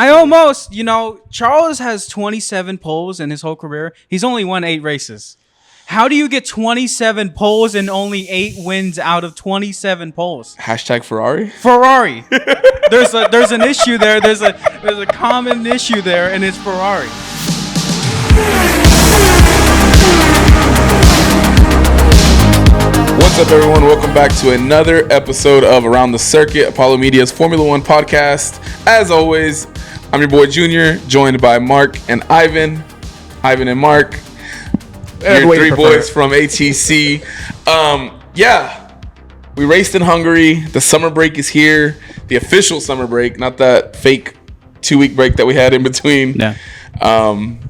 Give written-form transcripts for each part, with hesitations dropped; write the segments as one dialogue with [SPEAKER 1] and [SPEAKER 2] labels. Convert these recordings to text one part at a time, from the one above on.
[SPEAKER 1] Charles has 27 poles in his whole career. He's only won 8 races. How do you get 27 poles and only 8 wins out of 27 poles?
[SPEAKER 2] Hashtag Ferrari.
[SPEAKER 1] There's an issue there. There's a common issue there, and it's Ferrari.
[SPEAKER 2] What's up, everyone? Welcome back to another episode of Around the Circuit, Apollo Media's Formula One podcast. As always, I'm your boy Junior, joined by Mark and Ivan. Ivan and Mark. Your 3 boys from ATC. We raced in Hungary. The summer break is here. The official summer break, not that fake 2-week break that we had in between.
[SPEAKER 1] Yeah.
[SPEAKER 2] I'm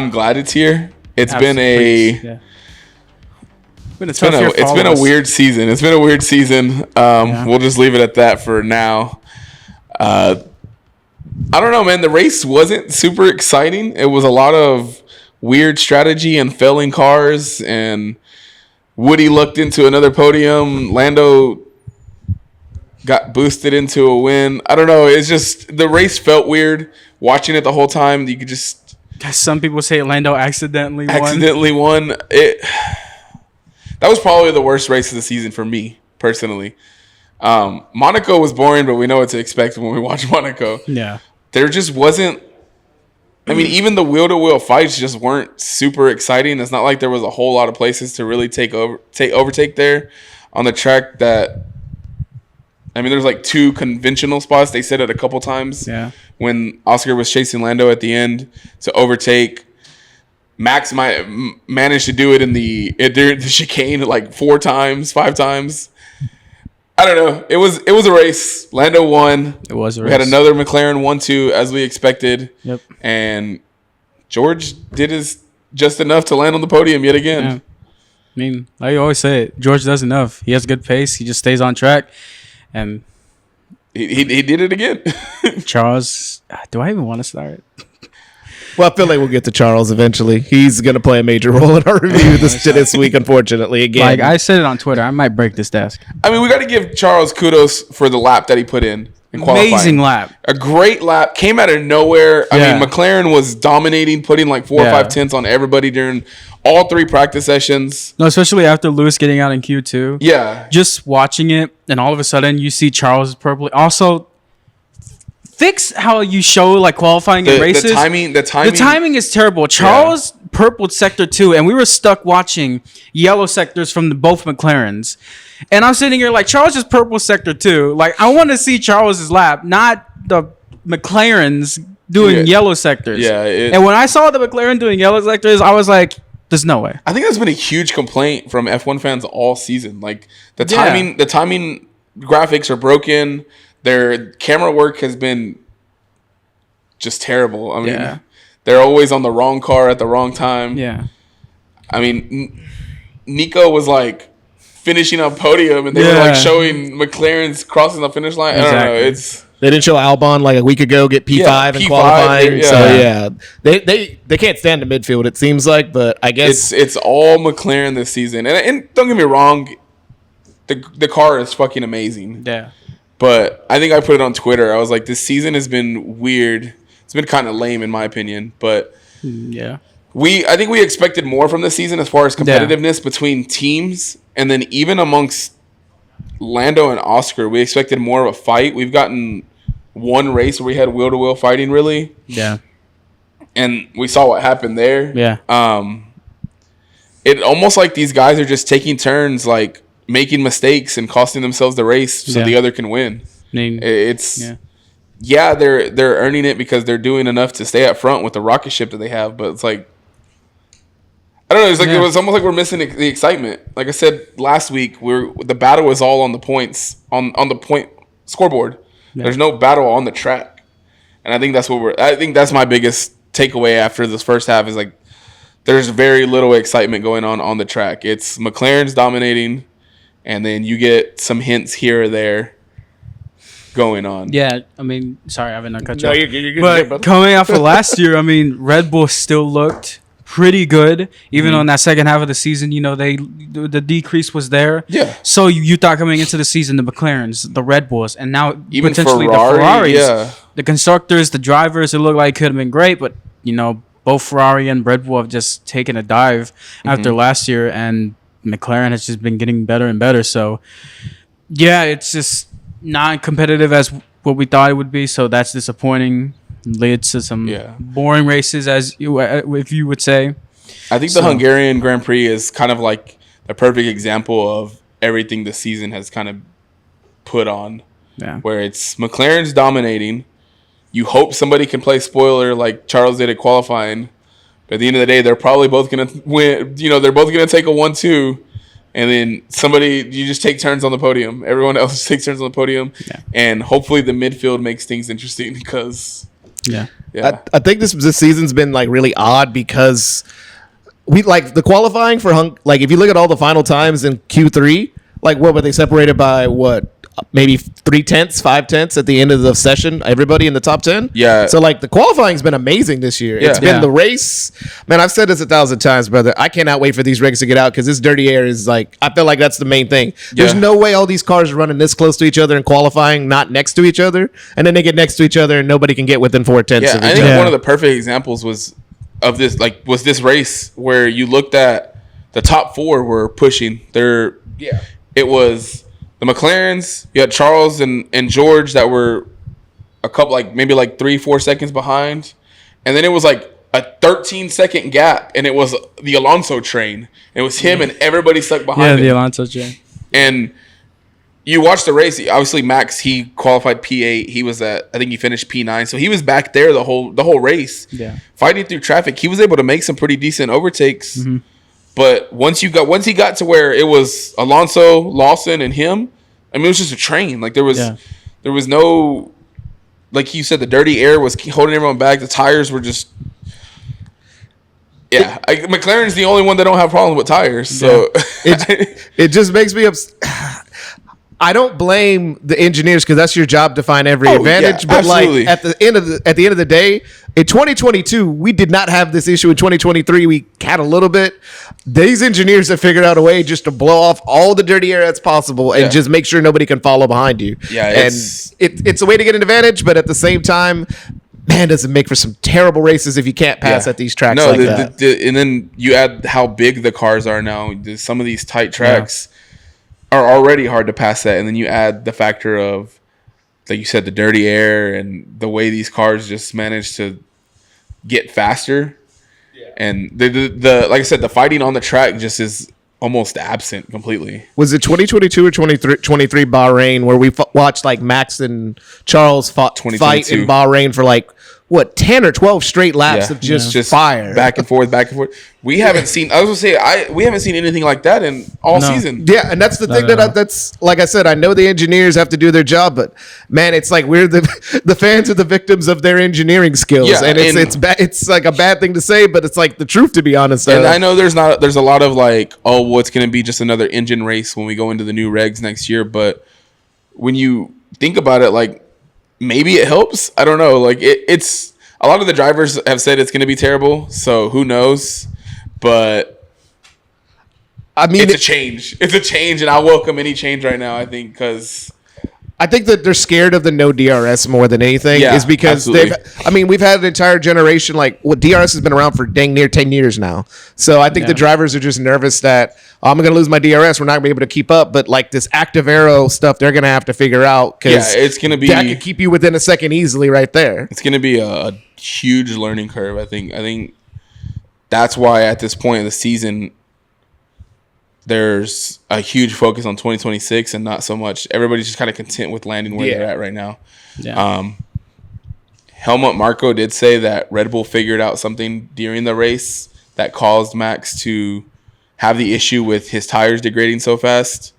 [SPEAKER 2] glad it's here. It's been a weird season. It's been a weird season. We'll just leave it at that for now. I don't know, man. The race wasn't super exciting. It was a lot of weird strategy and failing cars, and Woody looked into another podium. Lando got boosted into a win. I don't know. It's just the race felt weird. Watching it the whole time, you could just.
[SPEAKER 1] Some people say Lando accidentally
[SPEAKER 2] won. That was probably the worst race of the season for me personally. Monaco was boring, but we know what to expect when we watch Monaco.
[SPEAKER 1] Yeah,
[SPEAKER 2] there just wasn't. I mean, even the wheel-to-wheel fights just weren't super exciting. It's not like there was a whole lot of places to really overtake there on the track. There's like 2 conventional spots. They said it a couple times.
[SPEAKER 1] Yeah. When
[SPEAKER 2] Oscar was chasing Lando at the end to overtake. Max managed to do it during the chicane like 4 times, 5 times. I don't know. It was a race. Lando won.
[SPEAKER 1] It was a race.
[SPEAKER 2] We had another McLaren 1-2 as we expected.
[SPEAKER 1] Yep.
[SPEAKER 2] And George did his just enough to land on the podium yet again.
[SPEAKER 1] Yeah. I mean, like you always say, George does enough. He has good pace. He just stays on track, and
[SPEAKER 2] he did it again.
[SPEAKER 1] Charles, do I even want to start?
[SPEAKER 3] Well, I feel like we'll get to Charles eventually. He's going to play a major role in our review this week, unfortunately. Again,
[SPEAKER 1] like I said it on Twitter, I might break this desk.
[SPEAKER 2] I mean, we got to give Charles kudos for the lap that he put in qualifying.
[SPEAKER 1] Amazing lap.
[SPEAKER 2] A great lap. Came out of nowhere. I mean, McLaren was dominating, putting like 4 or 5 tenths on everybody during all 3 practice sessions.
[SPEAKER 1] No, especially after Lewis getting out in Q2.
[SPEAKER 2] Yeah.
[SPEAKER 1] Just watching it, and all of a sudden you see Charles purple. Also, fix how you show like qualifying in races.
[SPEAKER 2] The timing
[SPEAKER 1] is terrible. Charles purpled sector 2, and we were stuck watching yellow sectors from both McLarens. And I'm sitting here like, Charles just purple sector 2. Like, I want to see Charles's lap, not the McLarens doing yellow sectors.
[SPEAKER 2] Yeah.
[SPEAKER 1] And when I saw the McLaren doing yellow sectors, I was like, there's no way.
[SPEAKER 2] I think that's been a huge complaint from F1 fans all season. Like the timing graphics are broken. Their camera work has been just terrible. I mean, they're always on the wrong car at the wrong time.
[SPEAKER 1] Yeah.
[SPEAKER 2] I mean, Nico was like finishing on podium, and they were like showing McLaren's crossing the finish line. Exactly. I don't know.
[SPEAKER 3] They didn't show Albon like a week ago get P5 in qualifying. They can't stand the midfield, it seems like, but I guess
[SPEAKER 2] it's all McLaren this season. And don't get me wrong, the car is fucking amazing.
[SPEAKER 1] Yeah.
[SPEAKER 2] But I think I put it on Twitter. I was like, this season has been weird. It's been kind of lame in my opinion. But
[SPEAKER 1] I
[SPEAKER 2] think we expected more from this season as far as competitiveness between teams. And then even amongst Lando and Oscar, we expected more of a fight. We've gotten 1 race where we had wheel-to-wheel fighting, really.
[SPEAKER 1] Yeah.
[SPEAKER 2] And we saw what happened there.
[SPEAKER 1] Yeah.
[SPEAKER 2] It almost like these guys are just taking turns, like, making mistakes and costing themselves the race so the other can win. They're earning it because they're doing enough to stay up front with the rocket ship that they have, but it's like, I don't know, it's like it was almost like we're missing the excitement. Like I said last week, the battle was all on the points on the point scoreboard. There's no battle on the track. And I think that's my biggest takeaway after this first half is like there's very little excitement going on the track. It's McLaren's dominating, and then you get some hints here or there going on.
[SPEAKER 1] Yeah, I mean, sorry, I haven't cut you
[SPEAKER 3] off.
[SPEAKER 1] You're good. But coming off of last year, I mean, Red Bull still looked pretty good, even though in that second half of the season, you know, the decrease was there.
[SPEAKER 2] Yeah.
[SPEAKER 1] So you thought coming into the season, the McLarens, the Red Bulls, and now
[SPEAKER 2] Even
[SPEAKER 1] potentially
[SPEAKER 2] Ferrari,
[SPEAKER 1] the Ferraris,
[SPEAKER 2] yeah.
[SPEAKER 1] the constructors, the drivers, it looked like it could have been great, but you know, both Ferrari and Red Bull have just taken a dive after last year, and McLaren has just been getting better and better. So yeah, it's just not competitive as what we thought it would be. So that's disappointing. Leads to some boring races, if you would say.
[SPEAKER 2] I think the Hungarian Grand Prix is kind of like the perfect example of everything the season has kind of put on.
[SPEAKER 1] Yeah.
[SPEAKER 2] Where it's McLaren's dominating. You hope somebody can play spoiler like Charles did at qualifying. But at the end of the day, they're probably both going to win. You know, they're both going to take a 1-2. And then you just take turns on the podium. Everyone else takes turns on the podium. Yeah. And hopefully the midfield makes things interesting because...
[SPEAKER 1] Yeah.
[SPEAKER 3] I think this season's been like really odd because we like the qualifying for like if you look at all the final times in Q3, like what were they separated by? What, maybe 3/10, 5/10 at the end of the session? Everybody in the top 10.
[SPEAKER 2] Yeah.
[SPEAKER 3] So like the qualifying's been amazing this year.
[SPEAKER 2] Yeah.
[SPEAKER 3] It's been the race. Man, I've said this 1,000 times, brother. I cannot wait for these rigs to get out because this dirty air is like I feel like that's the main thing. There's no way all these cars are running this close to each other in qualifying, not next to each other, and then they get next to each other and nobody can get within 4/10.
[SPEAKER 2] Yeah, I think one of the perfect examples was this race where you looked at the top four were pushing. It was the McLarens. You had Charles and George that were a couple maybe 3-4 seconds behind, and then it was like a 13-second gap, and it was the Alonso train. It was him and everybody stuck behind him.
[SPEAKER 1] Yeah, the Alonso train.
[SPEAKER 2] And you watched the race. Obviously, Max, he qualified P8. He was I think he finished P9, so he was back there the whole race.
[SPEAKER 1] Yeah,
[SPEAKER 2] fighting through traffic. He was able to make some pretty decent overtakes. Mm-hmm. But once he got to where it was Alonso, Lawson, and him, I mean, it was just a train. Like there was no, like you said, the dirty air was holding everyone back. The tires were just. Yeah, McLaren's the only one that don't have problems with tires. So
[SPEAKER 3] it just makes me upset. I don't blame the engineers because that's your job to find every advantage. But
[SPEAKER 2] absolutely.
[SPEAKER 3] Like at the end of the day, in 2022, we did not have this issue. In 2023, we had a little bit. These engineers have figured out a way just to blow off all the dirty air that's possible and just make sure nobody can follow behind you.
[SPEAKER 2] Yeah,
[SPEAKER 3] and it's a way to get an advantage, but at the same time, man, does it make for some terrible races if you can't pass at these tracks like that.
[SPEAKER 2] And then you add how big the cars are now. Some of these tight tracks are already hard to pass that, and then you add the factor of, like you said, the dirty air and the way these cars just manage to get faster. Yeah. And the like I said, the fighting on the track just is almost absent completely.
[SPEAKER 3] Was it 2022 or 23 Bahrain where we watched like Max and Charles fight in Bahrain for 10 or 12 straight laps of just fire
[SPEAKER 2] back and forth. We haven't seen. I was gonna say we haven't seen anything like that in all season.
[SPEAKER 3] Yeah, and that's the thing that's like I said. I know the engineers have to do their job, but man, it's like we're the fans are the victims of their engineering skills, and it's bad. It's like a bad thing to say, but it's like the truth, to be honest.
[SPEAKER 2] And I know there's a lot of it's going to be just another engine race when we go into the new regs next year. But when you think about it, maybe it helps. I don't know. It's a lot of the drivers have said it's going to be terrible. So who knows? But I mean, it's a change. It's a change, and I welcome any change right now. I think because
[SPEAKER 3] I think that they're scared of the no DRS more than anything. Is because we've had an entire generation DRS has been around for dang near 10 years now. So I think the drivers are just nervous that I'm going to lose my DRS. We're not going to be able to keep up. But this active aero stuff, they're going to have to figure out because
[SPEAKER 2] it's going to be
[SPEAKER 3] that could keep you within a second easily right there.
[SPEAKER 2] It's going to be a huge learning curve. I think that's why at this point of the season, there's a huge focus on 2026 and not so much. Everybody's just kind of content with landing where they're at right now. Yeah. Helmut Marko did say that Red Bull figured out something during the race that caused Max to have the issue with his tires degrading so fast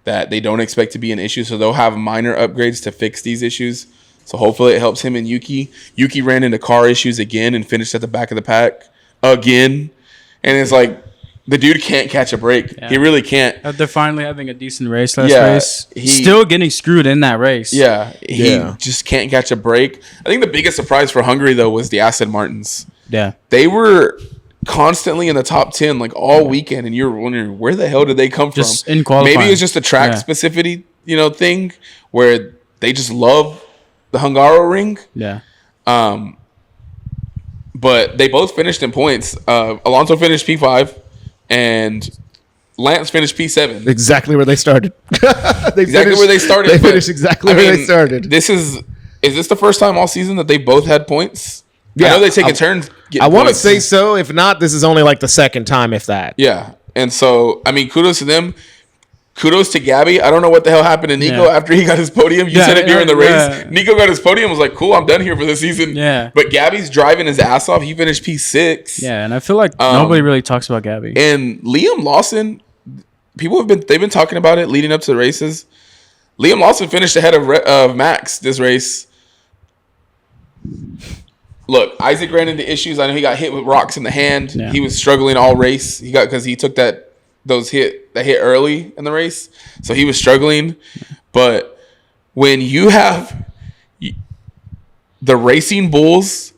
[SPEAKER 2] that they don't expect to be an issue. So they'll have minor upgrades to fix these issues. So hopefully it helps him and Yuki. Yuki ran into car issues again and finished at the back of the pack again. And it's the dude can't catch a break. Yeah. He really can't.
[SPEAKER 1] They're finally having a decent race last race. Still getting screwed in that race.
[SPEAKER 2] Yeah, he just can't catch a break. I think the biggest surprise for Hungary, though, was the Aston Martins.
[SPEAKER 1] Yeah.
[SPEAKER 2] They were constantly in the top 10 like all weekend, and you're wondering where the hell did they come
[SPEAKER 1] just
[SPEAKER 2] from?
[SPEAKER 1] In qualifying.
[SPEAKER 2] Maybe it's just a track specificity, thing where they just love the Hungaroring.
[SPEAKER 1] Yeah.
[SPEAKER 2] But they both finished in points. Alonso finished P5 and Lance finished P7.
[SPEAKER 3] Exactly where they started.
[SPEAKER 2] They
[SPEAKER 3] finished exactly where they started.
[SPEAKER 2] Is this the first time all season that they both had points?
[SPEAKER 3] Yeah,
[SPEAKER 2] I know they take a turn.
[SPEAKER 3] I want to say so. If not, this is only like the second time, if that.
[SPEAKER 2] Yeah. And so, kudos to them. Kudos to Gabby. I don't know what the hell happened to Nico after he got his podium. You said it during the race. Nico got his podium, was like, cool, I'm done here for the season.
[SPEAKER 1] Yeah.
[SPEAKER 2] But Gabby's driving his ass off. He finished P6.
[SPEAKER 1] Yeah, and I feel like nobody really talks about Gabby.
[SPEAKER 2] And Liam Lawson, they've been talking about it leading up to the races. Liam Lawson finished ahead of Max this race. Look, Isaac ran into issues. I know he got hit with rocks in the hand. Yeah. He was struggling all race. Because he took that hit early in the race, so he was struggling. But when you have the Racing Bulls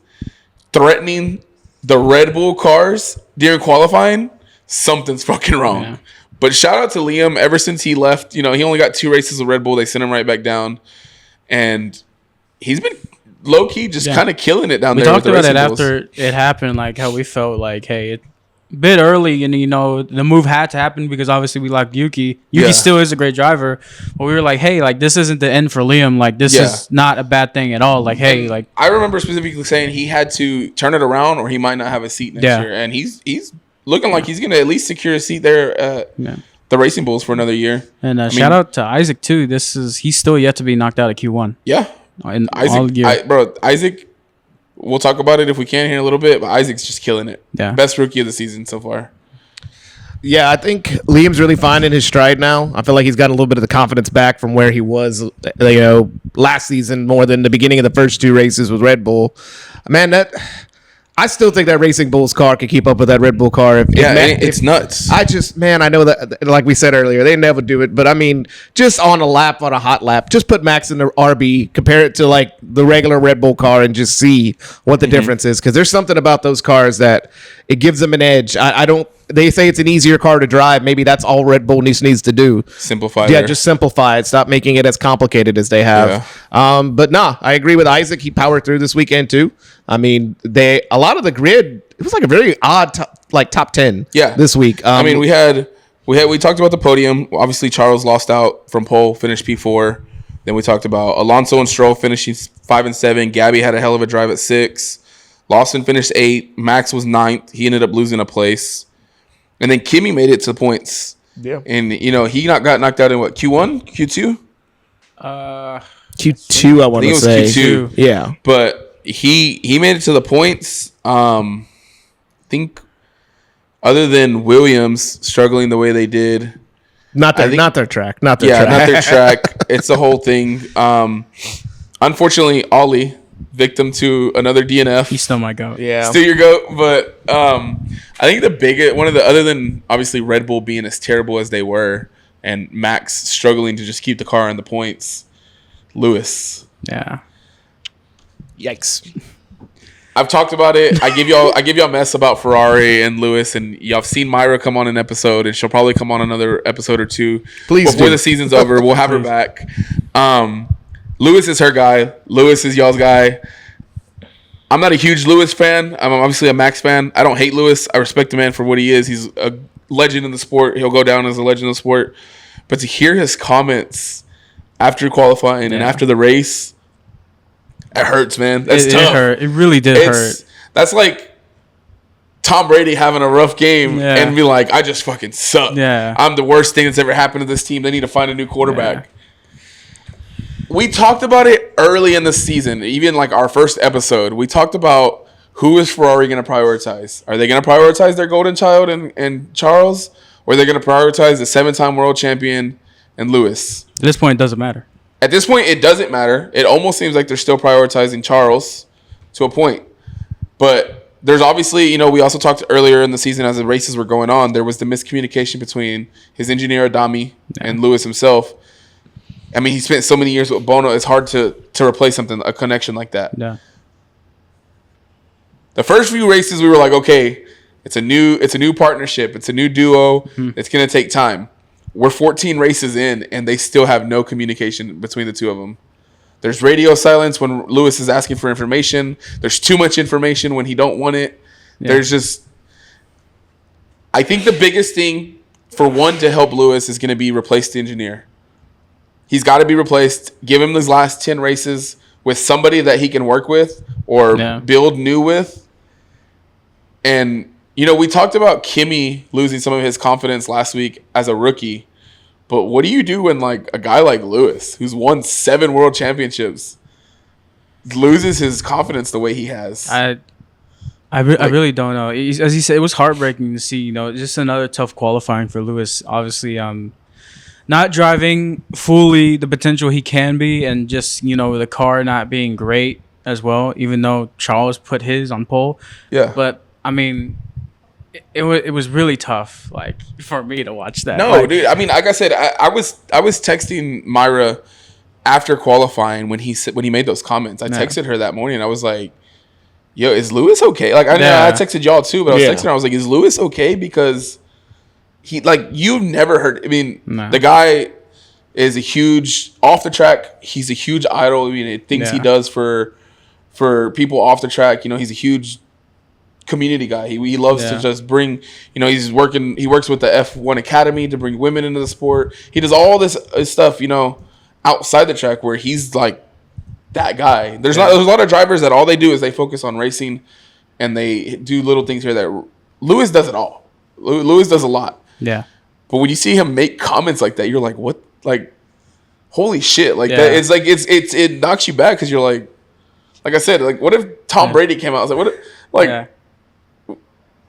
[SPEAKER 2] threatening the Red Bull cars during qualifying, something's fucking wrong. Yeah. But shout out to Liam. Ever since he left, he only got 2 races with Red Bull. They sent him right back down, and he's been low key just kind of killing it down there. We
[SPEAKER 1] talked about it after it happened, like how we felt like, hey, a bit early, and the move had to happen because obviously we liked Yuki. Yuki still is a great driver, but we were like, hey, like this isn't the end for Liam. Like this is not a bad thing at all. Like, hey, like
[SPEAKER 2] I remember specifically saying he had to turn it around or he might not have a seat next year, and he's looking like he's gonna at least secure a seat there at the Racing Bulls for another year.
[SPEAKER 1] And shout out to Isaac too. He's still yet to be knocked out of Q1.
[SPEAKER 2] Yeah.
[SPEAKER 1] And
[SPEAKER 2] Isaac, we'll talk about it if we can here in a little bit, but Isaac's just killing it.
[SPEAKER 1] Yeah.
[SPEAKER 2] Best rookie of the season so far.
[SPEAKER 3] Yeah, I think Liam's really finding his stride now. I feel like he's gotten a little bit of the confidence back from where he was, last season more than the beginning of the first 2 races with Red Bull. Man, I still think that Racing Bulls car can keep up with that Red Bull car.
[SPEAKER 2] It's nuts.
[SPEAKER 3] I know that, like we said earlier, they never do it. But I mean, just on a hot lap, just put Max in the RB, compare it to like the regular Red Bull car, and just see what the difference is. Because there's something about those cars that it gives them an edge. They say it's an easier car to drive. Maybe that's all Red Bull needs to do.
[SPEAKER 2] Simplify.
[SPEAKER 3] Yeah, just simplify it. Stop making it as complicated as they have. Yeah. But nah, I agree with Isaac. He powered through this weekend too. I mean, a lot of the grid. It was like a very odd top 10. Yeah. This week.
[SPEAKER 2] We talked about the podium. Obviously, Charles lost out from pole, finished P4. Then we talked about Alonso and Stroll finishing 5 and 7. Gabby had a hell of a drive at 6. Lawson finished 8. Max was 9th. He ended up losing a place. And then Kimi made it to the points. Yeah. And, he got knocked out in what, Q1? Q2?
[SPEAKER 3] Q2, I want to say.
[SPEAKER 2] It was Q2.
[SPEAKER 3] Yeah.
[SPEAKER 2] But he made it to the points. I think other than Williams struggling the way they did.
[SPEAKER 3] Not their track.
[SPEAKER 2] Not their track. It's the whole thing. Unfortunately, Ollie, victim to another DNF.
[SPEAKER 1] He still might go.
[SPEAKER 3] Yeah.
[SPEAKER 2] Still your GOAT. But I think other than obviously Red Bull being as terrible as they were and Max struggling to just keep the car on the points, Lewis.
[SPEAKER 1] Yeah.
[SPEAKER 3] Yikes.
[SPEAKER 2] I've talked about it. I give y'all mess about Ferrari and Lewis, and y'all have seen Myra come on an episode, and she'll probably come on another episode or two.
[SPEAKER 3] Please
[SPEAKER 2] before the season's over. We'll have her back. Lewis is her guy. Lewis is y'all's guy. I'm not a huge Lewis fan. I'm obviously a Max fan. I don't hate Lewis. I respect the man for what he is. He's a legend in the sport. He'll go down as a legend in the sport. But to hear his comments after qualifying and after the race, it hurts, man. That's tough. It hurt.
[SPEAKER 1] It really did hurt.
[SPEAKER 2] That's like Tom Brady having a rough game and be like, I just fucking suck.
[SPEAKER 1] Yeah.
[SPEAKER 2] I'm the worst thing that's ever happened to this team. They need to find a new quarterback. Yeah. We talked about it early in the season, even like our first episode. We talked about who is Ferrari going to prioritize. Are they going to prioritize their golden child and Charles? Or are they going to prioritize the 7-time world champion and Lewis?
[SPEAKER 1] At this point, it doesn't matter.
[SPEAKER 2] At this point, it doesn't matter. It almost seems like they're still prioritizing Charles to a point. But there's obviously, we also talked earlier in the season as the races were going on, there was the miscommunication between his engineer, Adami, and Lewis himself. I mean, he spent so many years with Bono. It's hard to replace a connection like that.
[SPEAKER 1] Yeah.
[SPEAKER 2] The first few races, we were like, okay, It's a new partnership. It's a new duo. It's going to take time. We're 14 races in, and they still have no communication between the two of them. There's radio silence when Lewis is asking for information. There's too much information when he don't want it. Yeah. There's just... I think the biggest thing for one to help Lewis is going to be replace the engineer. He's got to be replaced. Give him these last 10 races with somebody that he can work with or build new with. And, you know, we talked about Kimi losing some of his confidence last week as a rookie. But what do you do when, like, a guy like Lewis, who's won 7 world championships, loses his confidence the way he has?
[SPEAKER 1] I really don't know. As he said, it was heartbreaking to see, you know, just another tough qualifying for Lewis. Obviously, not driving fully the potential he can be, and just, you know, the car not being great as well, even though Charles put his on pole.
[SPEAKER 2] Yeah.
[SPEAKER 1] But, I mean... It was really tough, like, for me to watch that.
[SPEAKER 2] No,
[SPEAKER 1] like,
[SPEAKER 2] dude. I mean, like I said, I was texting Myra after qualifying when he made those comments. I texted her that morning. I was like, "Yo, is Lewis okay?" Like, I texted y'all too, but I was texting her. I was like, "Is Lewis okay?" Because he, like, you've never heard. I mean, the guy is a huge off the track. He's a huge idol. I mean, things he does for people off the track. You know, he's a huge community guy. He loves to just bring, you know, he works with the F1 Academy to bring women into the sport. He does all this stuff, you know, outside the track where he's like that guy. There's a lot of drivers that all they do is they focus on racing and they do little things here that Lewis does it all. Lewis does a lot.
[SPEAKER 1] Yeah.
[SPEAKER 2] But when you see him make comments like that, you're like, what? Like, holy shit. Like that. It's like, it knocks you back. Cause you're like I said, like, what if Tom Brady came out? I was like, what if, like,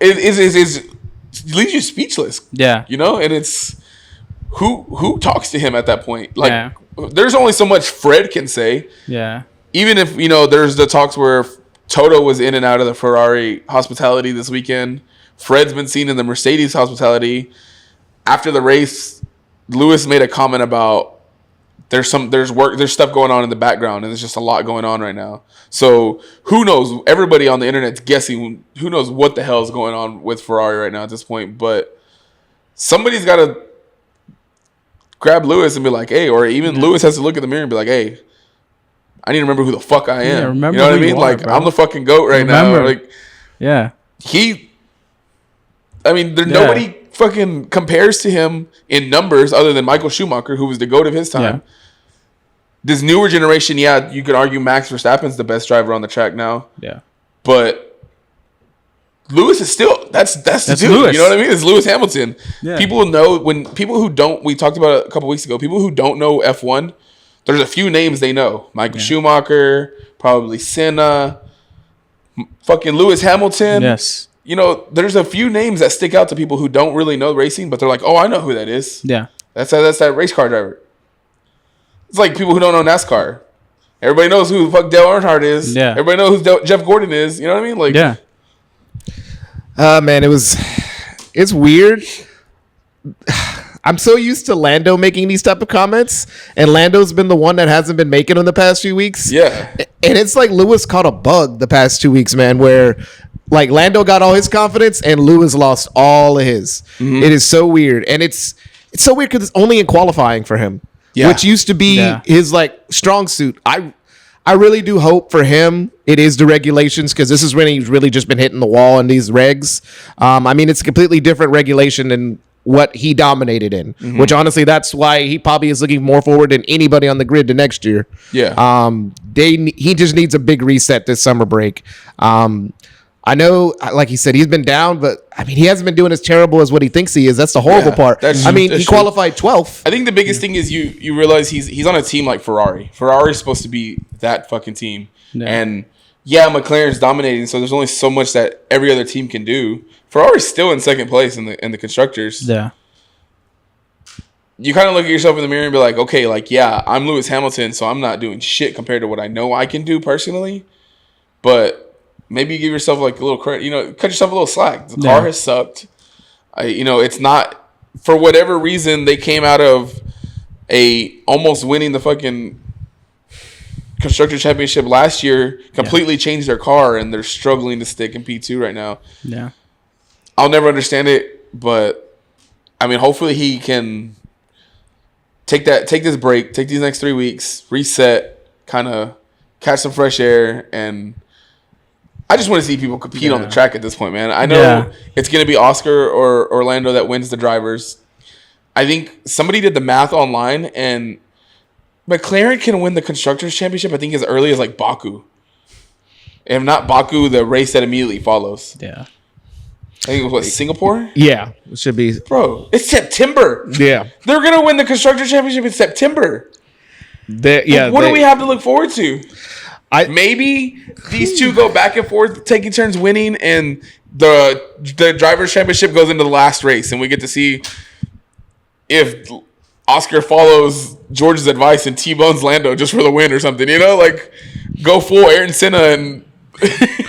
[SPEAKER 2] It leaves you speechless.
[SPEAKER 1] Yeah.
[SPEAKER 2] You know, and it's who talks to him at that point? Like, there's only so much Fred can say.
[SPEAKER 1] Yeah.
[SPEAKER 2] Even if, you know, there's the talks where Toto was in and out of the Ferrari hospitality this weekend. Fred's been seen in the Mercedes hospitality. After the race, Lewis made a comment about there's stuff going on in the background, and there's just a lot going on right now. So who knows? Everybody on the internet's guessing. Who knows what the hell is going on with Ferrari right now at this point? But somebody's got to grab Lewis and be like, "Hey," or even Lewis has to look in the mirror and be like, "Hey, I need to remember who the fuck I am."
[SPEAKER 1] Yeah,
[SPEAKER 2] you know what I mean? Like, bro. I'm the fucking GOAT right now. Like, nobody fucking compares to him in numbers other than Michael Schumacher, who was the GOAT of his time. Yeah. This newer generation, you could argue Max Verstappen's the best driver on the track now.
[SPEAKER 1] Yeah.
[SPEAKER 2] But Lewis is still that's the dude.
[SPEAKER 1] Lewis.
[SPEAKER 2] You know what I mean? It's Lewis Hamilton.
[SPEAKER 1] Yeah.
[SPEAKER 2] People know we talked about it a couple weeks ago, people who don't know F1, there's a few names they know. Michael Schumacher, probably Senna, fucking Lewis Hamilton.
[SPEAKER 1] Yes.
[SPEAKER 2] You know, there's a few names that stick out to people who don't really know racing, but they're like, "Oh, I know who that is."
[SPEAKER 1] Yeah.
[SPEAKER 2] That's that race car driver. It's like people who don't know NASCAR. Everybody knows who the fuck Dale Earnhardt is. Yeah. Everybody knows who Jeff Gordon is. You know what I mean? Like,
[SPEAKER 1] yeah.
[SPEAKER 3] Man, it's weird. I'm so used to Lando making these type of comments, and Lando's been the one that hasn't been making them the past few weeks.
[SPEAKER 2] Yeah.
[SPEAKER 3] And it's like Lewis caught a bug the past 2 weeks, man, where like Lando got all his confidence and Lewis lost all of his. Mm-hmm. It is so weird. And it's so weird because it's only in qualifying for him. Yeah. Which used to be his like strong suit. I really do hope for him it is the regulations, because this is when he's really just been hitting the wall in these regs. I mean, it's a completely different regulation than what he dominated in, which honestly, that's why he probably is looking more forward than anybody on the grid to next year.
[SPEAKER 2] Yeah.
[SPEAKER 3] He just needs a big reset this summer break. I know, like he said, he's been down, but I mean, he hasn't been doing as terrible as what he thinks he is. That's the horrible part. He qualified 12th.
[SPEAKER 2] I think the biggest thing is you realize he's on a team like Ferrari. Ferrari's supposed to be that fucking team. Yeah. And McLaren's dominating, so there's only so much that every other team can do. Ferrari's still in second place in the constructors.
[SPEAKER 1] Yeah.
[SPEAKER 2] You kind of look at yourself in the mirror and be like, okay, like, I'm Lewis Hamilton, so I'm not doing shit compared to what I know I can do personally. But maybe you give yourself like a little credit, cut yourself a little slack. The car has sucked. It's not, for whatever reason, they came out of almost winning the fucking Constructor Championship last year, completely changed their car, and they're struggling to stick in P2 right now.
[SPEAKER 1] Yeah.
[SPEAKER 2] I'll never understand it, but I mean, hopefully he can take this break, take these next 3 weeks, reset, kind of catch some fresh air, and I just want to see people compete on the track at this point, man. I know it's going to be Oscar or Orlando that wins the drivers. I think somebody did the math online, and McLaren can win the Constructors' Championship, I think, as early as like Baku. If not Baku, the race that immediately follows.
[SPEAKER 1] Yeah.
[SPEAKER 2] I think it was what, Singapore?
[SPEAKER 3] Yeah, it should be.
[SPEAKER 2] Bro, it's September.
[SPEAKER 3] Yeah.
[SPEAKER 2] They're going to win the Constructors' Championship in September. What do we have to look forward to? Maybe these two go back and forth, taking turns winning, and the Drivers' Championship goes into the last race, and we get to see if Oscar follows George's advice and T-bones Lando just for the win or something, you know? Like, go full Ayrton Senna and, you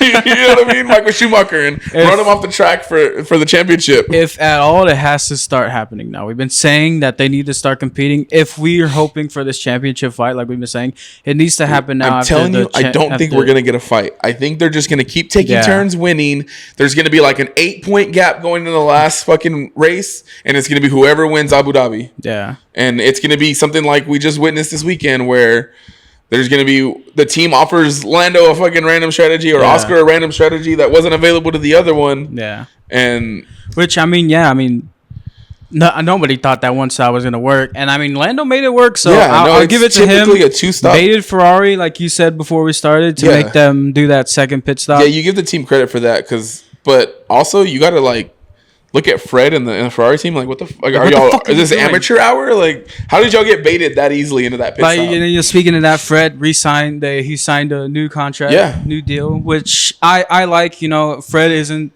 [SPEAKER 2] know what I mean? Michael Schumacher and run him off the track for the championship.
[SPEAKER 1] If at all, it has to start happening now. We've been saying that they need to start competing. If we are hoping for this championship fight, like we've been saying, it needs to happen now.
[SPEAKER 2] I'm telling you, I don't think we're going to get a fight. I think they're just going to keep taking turns winning. There's going to be like an 8-point gap going into the last fucking race, and it's going to be whoever wins Abu Dhabi.
[SPEAKER 1] Yeah.
[SPEAKER 2] And it's going to be something like we just witnessed this weekend where there's going to be the team offers Lando a fucking random strategy or Oscar a random strategy that wasn't available to the other one.
[SPEAKER 1] Yeah.
[SPEAKER 2] And
[SPEAKER 1] which, nobody thought that one stop was going to work. And I mean, Lando made it work. So I'll give it to him.
[SPEAKER 2] Typically a 2-stop.
[SPEAKER 1] Baited Ferrari, like you said before we started, to make them do that second pit stop.
[SPEAKER 2] Yeah, you give the team credit for that. But also you got to like look at Fred and the Ferrari team. Like, what the fuck are y'all? Is this amateur hour? Like, how did y'all get baited that easily into that pit stop?
[SPEAKER 1] You're speaking of that, Fred re-signed. He signed a new contract, new deal, which I like. You know, Fred isn't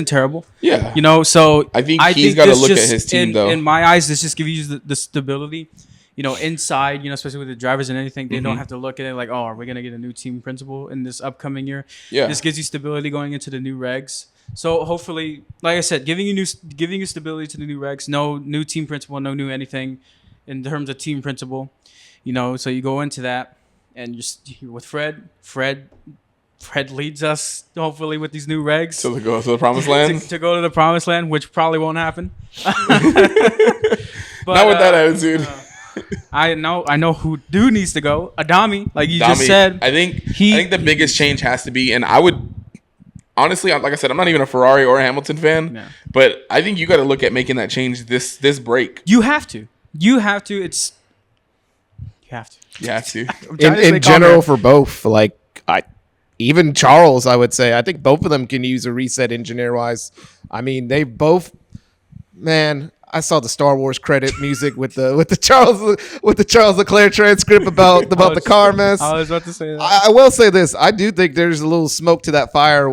[SPEAKER 1] terrible.
[SPEAKER 2] Yeah.
[SPEAKER 1] You know, so
[SPEAKER 2] I think he's got to look at his team though.
[SPEAKER 1] In my eyes, this just gives you the stability. You know, inside, especially with the drivers and anything, they don't have to look at it like, oh, are we gonna get a new team principal in this upcoming year?
[SPEAKER 2] Yeah.
[SPEAKER 1] This gives you stability going into the new regs. So hopefully, like I said, giving you stability to the new regs, no new team principal, no new anything in terms of team principal. You know, so you go into that and just with Fred leads us hopefully with these new regs
[SPEAKER 2] to go to the promised land.
[SPEAKER 1] to go to the promised land, which probably won't happen.
[SPEAKER 2] But, not with that attitude.
[SPEAKER 1] I know who needs to go. Adami, like you just said.
[SPEAKER 2] I think the biggest change has to be, and I would honestly, like I said, I'm not even a Ferrari or a Hamilton fan, but I think you got to look at making that change this break.
[SPEAKER 1] You have to. You have to.
[SPEAKER 3] In general, for both, like even Charles, I would say, I think both of them can use a reset engineer wise. I mean, they both, man. I saw the Star Wars credit music with the Charles Leclerc transcript about the car mess.
[SPEAKER 1] I was about to say that.
[SPEAKER 3] I will say this: I do think there's a little smoke to that fire.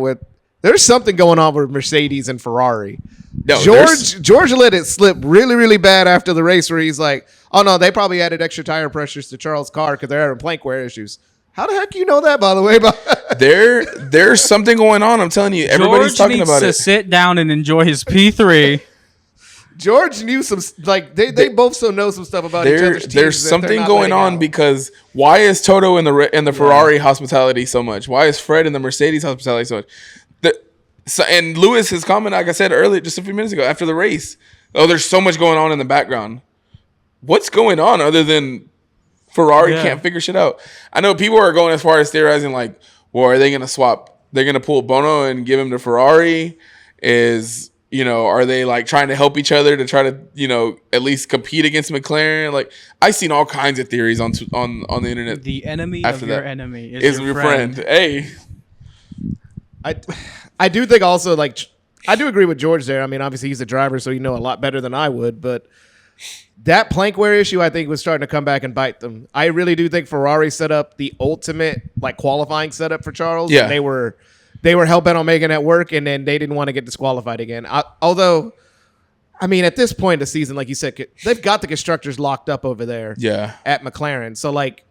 [SPEAKER 3] There's something going on with Mercedes and Ferrari. No, George let it slip really, really bad after the race, where he's like, "Oh no, they probably added extra tire pressures to Charles' car because they're having plank wear issues." How the heck you know that, by the way?
[SPEAKER 2] There's something going on. I'm telling you, everybody's talking about it.
[SPEAKER 1] George needs to sit down and enjoy his P3.
[SPEAKER 3] George knew some, like they both so know some stuff about each other's teams.
[SPEAKER 2] There's something going on because why is Toto in the Ferrari hospitality so much? Why is Fred in the Mercedes hospitality so much? And Lewis, his comment, like I said earlier, just a few minutes ago after the race, there's so much going on in the background. What's going on other than Ferrari can't figure shit out? I know people are going as far as theorizing like, well, are they going to swap? They're going to pull Bono and give him to Ferrari? Are they like trying to help each other to try to, at least compete against McLaren? Like, I've seen all kinds of theories on the internet.
[SPEAKER 1] The enemy of your enemy
[SPEAKER 2] is your friend. Hey,
[SPEAKER 3] I do think also, like, I do agree with George there. I mean, obviously he's the driver, so you know a lot better than I would. But that plank wear issue, I think, was starting to come back and bite them. I really do think Ferrari set up the ultimate like qualifying setup for Charles.
[SPEAKER 2] Yeah,
[SPEAKER 3] and they were hell bent on making that work, and then they didn't want to get disqualified again. Although, I mean, at this point of the season, like you said, they've got the constructors locked up over there.
[SPEAKER 2] Yeah,
[SPEAKER 3] at McLaren. So like,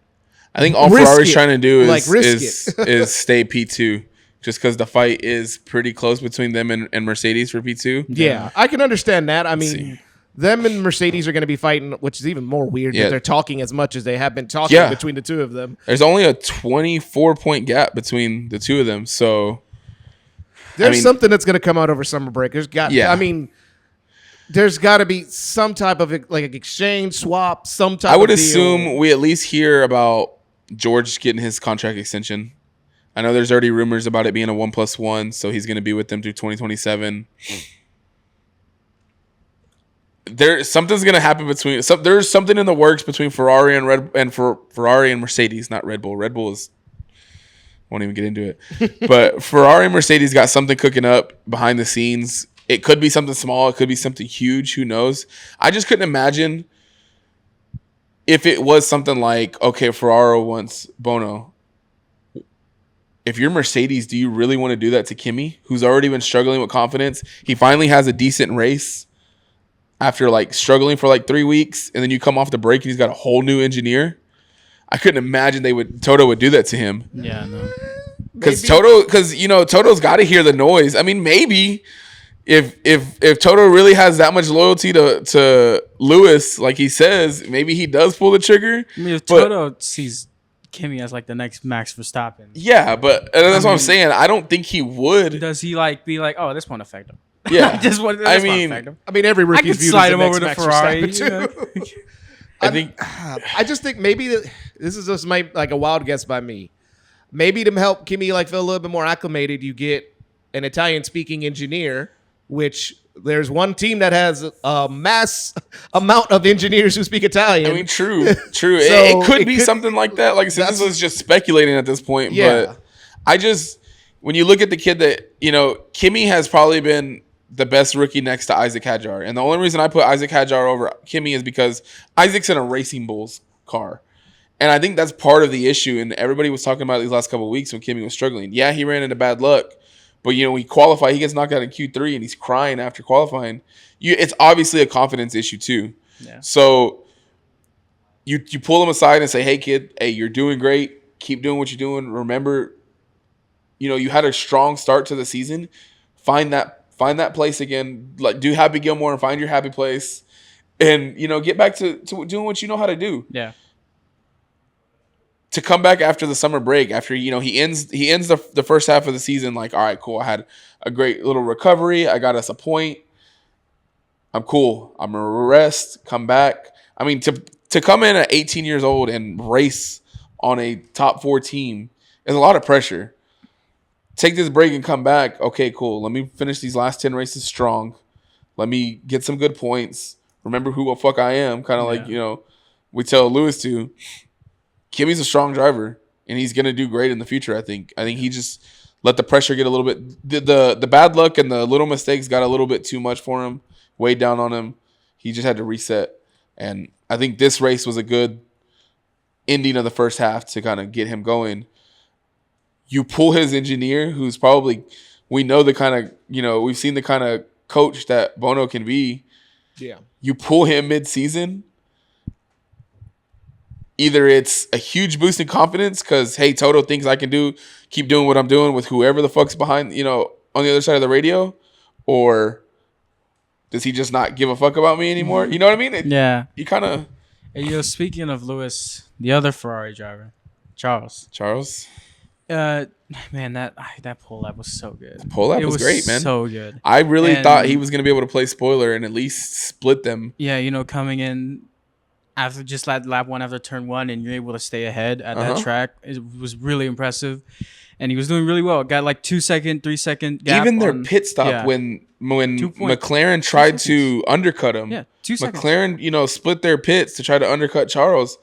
[SPEAKER 2] I think all Ferrari's trying to do is stay P2, just because the fight is pretty close between them and Mercedes for P2.
[SPEAKER 3] Yeah, I can understand that. I mean, them and Mercedes are going to be fighting, which is even more weird that they're talking as much as they have been talking between the two of them.
[SPEAKER 2] There's only a 24-point gap between the two of them, so
[SPEAKER 3] There's something that's going to come out over summer break. There's got to be some type of like an exchange swap, some type.
[SPEAKER 2] I would
[SPEAKER 3] of
[SPEAKER 2] assume we at least hear about George getting his contract extension. I know there's already rumors about it being a 1+1, so he's going to be with them through 2027. Something's going to happen between. There's something in the works between Ferrari and Ferrari and Mercedes, not Red Bull. Red Bull is. Won't even get into it. But Ferrari and Mercedes got something cooking up behind the scenes. It could be something small. It could be something huge. Who knows? I just couldn't imagine if it was something like, okay, Ferrari wants Bono. If you're Mercedes, do you really want to do that to Kimi, who's already been struggling with confidence? He finally has a decent race after like struggling for like 3 weeks, and then you come off the break and he's got a whole new engineer. I couldn't imagine Toto would do that to him.
[SPEAKER 1] Yeah, no.
[SPEAKER 2] Because Toto's got to hear the noise. I mean, maybe if Toto really has that much loyalty to Lewis, like he says, maybe he does pull the trigger.
[SPEAKER 1] I mean, if Toto sees Kimi as like the next Max Verstappen.
[SPEAKER 2] Yeah, but that's what I'm saying. I don't think he would.
[SPEAKER 1] Does he like be like, oh, this won't affect him?
[SPEAKER 2] Yeah,
[SPEAKER 1] won't affect him.
[SPEAKER 3] I mean, every rookie's viewed as the next Max Verstappen too. I just think maybe this is just like a wild guess by me. Maybe to help Kimi like feel a little bit more acclimated, you get an Italian-speaking engineer, which there's one team that has a mass amount of engineers who speak Italian.
[SPEAKER 2] I mean, true. So it could be something like that. Like I said, this was just speculating at this point. Yeah. But when you look at the kid that, Kimi has probably been the best rookie next to Isaac Hadjar. And the only reason I put Isaac Hadjar over Kimi is because Isaac's in a Racing Bulls car. And I think that's part of the issue. And everybody was talking about it these last couple of weeks when Kimi was struggling. Yeah, he ran into bad luck. But, he qualified. He gets knocked out in Q3 and he's crying after qualifying. It's obviously a confidence issue too. Yeah. So you pull him aside and say, hey, kid, hey, you're doing great. Keep doing what you're doing. Remember, you had a strong start to the season. Find that place again. Like, do Happy Gilmore and find your happy place. And, get back to doing what you know how to do.
[SPEAKER 1] Yeah.
[SPEAKER 2] To come back after the summer break, after he ends the first half of the season like, all right, cool. I had a great little recovery. I got us a point. I'm cool. I'm gonna rest. Come back. I mean, to come in at 18 years old and race on a top 4 team is a lot of pressure. Take this break and come back. Okay, cool. Let me finish these last 10 races strong. Let me get some good points. Remember who the fuck I am. Kind of like we tell Lewis to. Kimi's a strong driver, and he's gonna do great in the future. I think he just let the pressure get a little bit. The bad luck and the little mistakes got a little bit too much for him, weighed down on him. He just had to reset, and I think this race was a good ending of the first half to kind of get him going. You pull his engineer, who's probably we know the kind of we've seen the kind of coach that Bono can be.
[SPEAKER 3] Yeah,
[SPEAKER 2] you pull him mid-season. Either it's a huge boost in confidence because, hey, Toto thinks I can keep doing what I'm doing with whoever the fuck's behind, on the other side of the radio, or does he just not give a fuck about me anymore? You know what I mean?
[SPEAKER 1] Yeah.
[SPEAKER 2] You kind of.
[SPEAKER 1] Speaking of Lewis, the other Ferrari driver, Charles. Man, that pull lap was so good.
[SPEAKER 2] The pull lap was great, man.
[SPEAKER 1] So good.
[SPEAKER 2] I really thought he was going to be able to play spoiler and at least split them.
[SPEAKER 1] Yeah, coming in. After just lap one after turn one, and you're able to stay ahead at that track, it was really impressive, and he was doing really well. Got like 2 second, 3 second gap.
[SPEAKER 2] Even their pit stop when McLaren tried to undercut him.
[SPEAKER 1] Yeah, 2 seconds.
[SPEAKER 2] McLaren, split their pits to try to undercut Charles,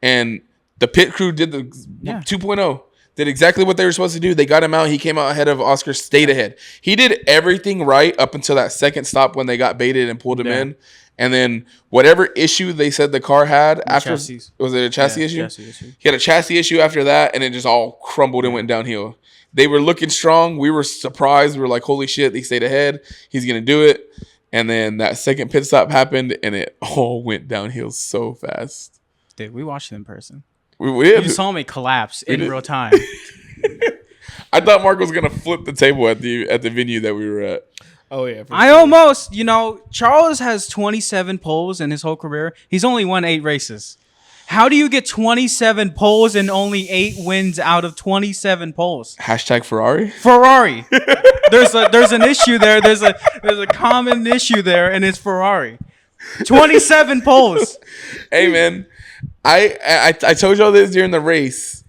[SPEAKER 2] and the pit crew did the 2.0. Did exactly what they were supposed to do. They got him out. He came out ahead of Oscar, stayed ahead. He did everything right up until that second stop when they got baited and pulled him in. And then whatever issue they said the car had after, was it a chassis issue?
[SPEAKER 1] Chassis issue?
[SPEAKER 2] He had a chassis issue after that, and it just all crumbled and went downhill. They were looking strong. We were surprised. We were like, holy shit, they stayed ahead. He's going to do it. And then that second pit stop happened, and it all went downhill so fast.
[SPEAKER 1] Dude, we watched it in person.
[SPEAKER 2] You
[SPEAKER 1] saw me collapse in real time.
[SPEAKER 2] I thought Mark was going to flip the table at the venue that we were at.
[SPEAKER 3] Oh, yeah.
[SPEAKER 1] Almost, Charles has 27 poles in his whole career. He's only won 8 races. How do you get 27 poles and only 8 wins out of 27 poles?
[SPEAKER 2] Hashtag Ferrari.
[SPEAKER 1] Ferrari. There's an issue there. There's a common issue there, and it's Ferrari. 27 poles.
[SPEAKER 2] Hey man, I told y'all this during the race.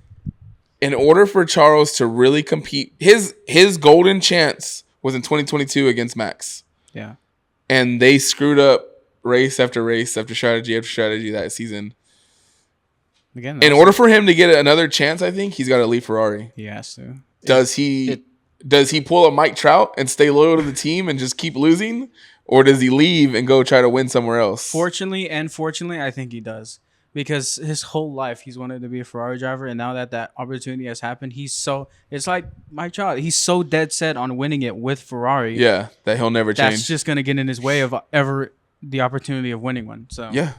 [SPEAKER 2] In order for Charles to really compete, his golden chance was in 2022 against Max.
[SPEAKER 1] Yeah.
[SPEAKER 2] And they screwed up race after race after strategy after strategy that season.
[SPEAKER 1] Again,
[SPEAKER 2] in order for him to get another chance, I think he's got to leave Ferrari.
[SPEAKER 1] He has to.
[SPEAKER 2] Does he pull a Mike Trout and stay loyal to the team and just keep losing? Or does he leave and go try to win somewhere else?
[SPEAKER 1] Fortunately, I think he does. Because his whole life he's wanted to be a Ferrari driver, and now that opportunity has happened, it's like Mike Trout. He's so dead set on winning it with Ferrari.
[SPEAKER 2] Yeah, that he'll never change.
[SPEAKER 1] That's just gonna get in his way of ever the opportunity of winning one. So
[SPEAKER 2] yeah,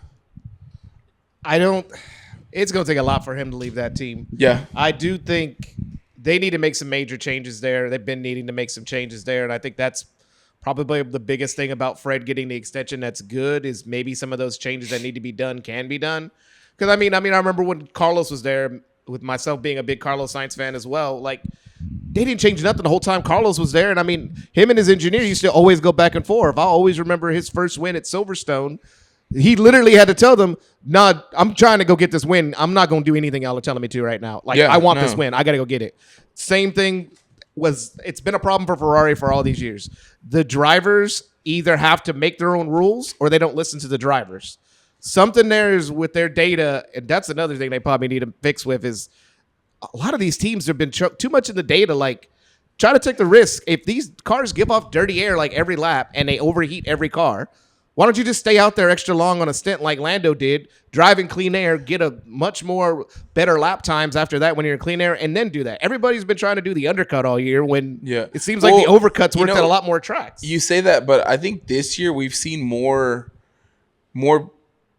[SPEAKER 3] it's gonna take a lot for him to leave that team.
[SPEAKER 2] Yeah,
[SPEAKER 3] I do think they need to make some major changes there. They've been needing to make some changes there, and I think that's probably the biggest thing about Fred getting the extension that's good is maybe some of those changes that need to be done can be done. Because I remember when Carlos was there, with myself being a big Carlos Sainz fan as well. Like they didn't change nothing the whole time Carlos was there, and him and his engineer used to always go back and forth. I always remember his first win at Silverstone. He literally had to tell them, "Nah, I'm trying to go get this win. I'm not going to do anything y'all are telling me to right now. I want this win. I got to go get it." Same thing. It's been a problem for Ferrari for all these years. The drivers either have to make their own rules or they don't listen to the drivers. Something there is with their data, and that's another thing they probably need to fix with is a lot of these teams have been too much in the data. Like, try to take the risk. If these cars give off dirty air like every lap and they overheat every car, why don't you just stay out there extra long on a stint like Lando did, drive in clean air, get a much more better lap times after that when you're in clean air, and then do that. Everybody's been trying to do the undercut all year when it seems like the overcuts worked at a lot more tracks.
[SPEAKER 2] You say that, but I think this year we've seen more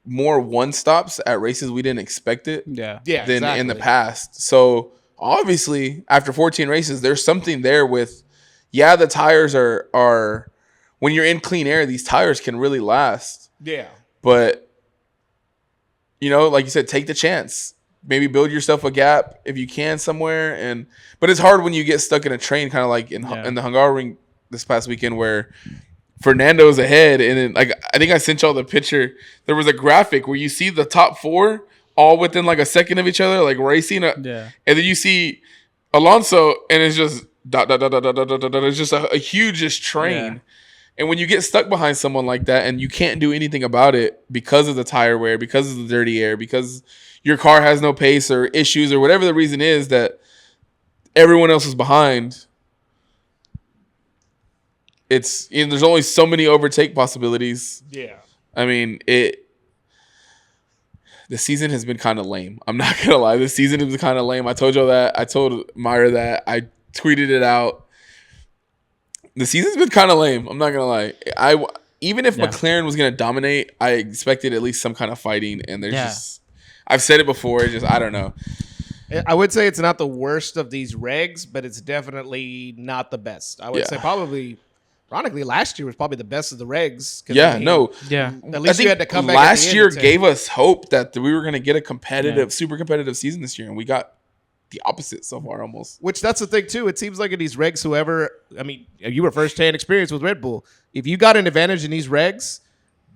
[SPEAKER 2] one stops at races we didn't expect it than in the past. So obviously after 14 races, there's something there with the tires are when you're in clean air, these tires can really last.
[SPEAKER 3] Yeah.
[SPEAKER 2] But, like you said, take the chance. Maybe build yourself a gap if you can somewhere. But it's hard when you get stuck in a train, kind of like in the Hungarian this past weekend where Fernando's ahead. And then, I think I sent y'all the picture. There was a graphic where you see the top four all within like a second of each other, like racing. And then you see Alonso, and it's just dot, dot, dot, dot, dot, dot, dot. It's just a huge train. Yeah. And when you get stuck behind someone like that and you can't do anything about it because of the tire wear, because of the dirty air, because your car has no pace or issues or whatever the reason is that everyone else is behind, there's only so many overtake possibilities.
[SPEAKER 3] Yeah.
[SPEAKER 2] The season has been kind of lame. I'm not going to lie. The season has been kind of lame. I told y'all that. I told Myra that. I tweeted it out. The season's been kind of lame. I'm not gonna lie. Even if McLaren was gonna dominate, I expected at least some kind of fighting. And there's just, I've said it before. It's just I don't know.
[SPEAKER 3] I would say it's not the worst of these regs, but it's definitely not the best. I would say probably, ironically, last year was probably the best of the regs. At least you had to come back.
[SPEAKER 2] Last year gave us hope that we were gonna get a competitive, super competitive season this year, and we got the opposite so far almost.
[SPEAKER 3] Which that's the thing too. It seems like in these regs, you were first-hand experience with Red Bull. If you got an advantage in these regs,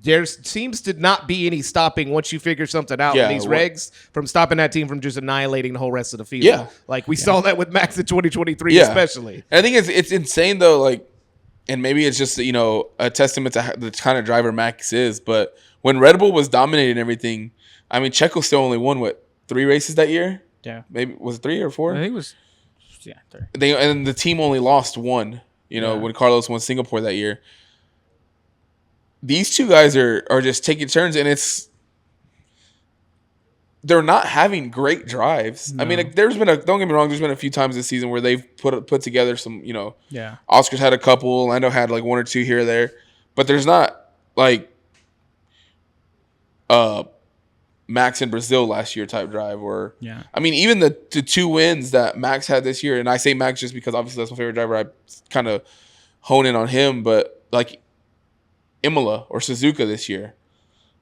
[SPEAKER 3] there seems to not be any stopping once you figure something out in these regs from stopping that team from just annihilating the whole rest of the field.
[SPEAKER 2] Yeah.
[SPEAKER 3] Like we saw that with Max in 2023 especially.
[SPEAKER 2] And I think it's insane though, and maybe it's just, a testament to the kind of driver Max is, but when Red Bull was dominating everything, Checo still only won 3 races that year?
[SPEAKER 1] Yeah,
[SPEAKER 2] maybe was it 3 or 4?
[SPEAKER 1] I think it was 3.
[SPEAKER 2] And the team only lost 1. When Carlos won Singapore that year. These two guys are just taking turns, and they're not having great drives. No. There's been don't get me wrong. There's been a few times this season where they've put together some. Oscar's had a couple. Lando had 1 or 2 here or there, but there's not Max in Brazil last year type drive even the 2 wins that Max had this year, and I say Max just because obviously that's my favorite driver. I kind of hone in on him, but Imola or Suzuka this year,